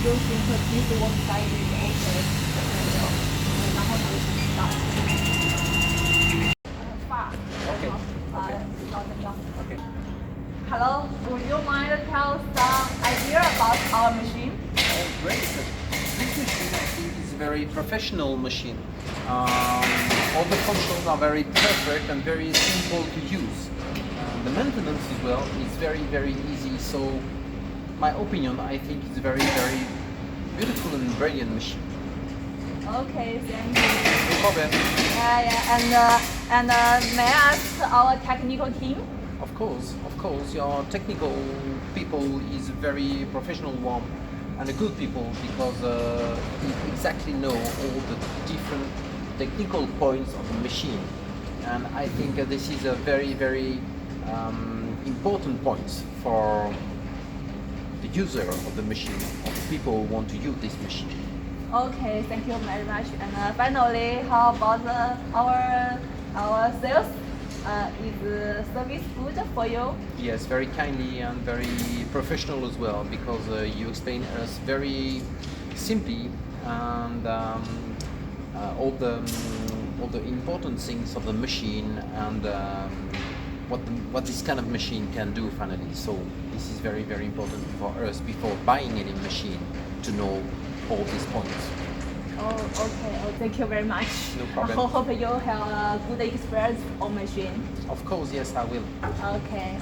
you think this website is okay? 然后呢，fast. Okay. Okay. Hello, would you mind to tell some idea about our machine? Oh, great. This machine I think is a very professional machine. All the functions are very perfect and very simple to use. The maintenance as well is very, very easy. So, my opinion, I think it's a very, very beautiful and brilliant machine. Okay, thank you. No problem. And may I ask our technical team? Of course, your technical people is very professional one and a good people because they exactly know all the different technical points of the machine, and I think this is a very, very important point for the user of the machine, or the people who want to use this machine. Okay, thank you very much. And finally, how about our sales? Is the service good for you? Yes, very kindly and very professional as well, because you explain us very simply and all the important things of the machine and what this kind of machine can do finally. So this is very, very important for us before buying any machine to know all these points. Oh, okay. Oh, thank you very much. No problem. I hope you have a good experience on machine. Of course, yes, I will. Okay.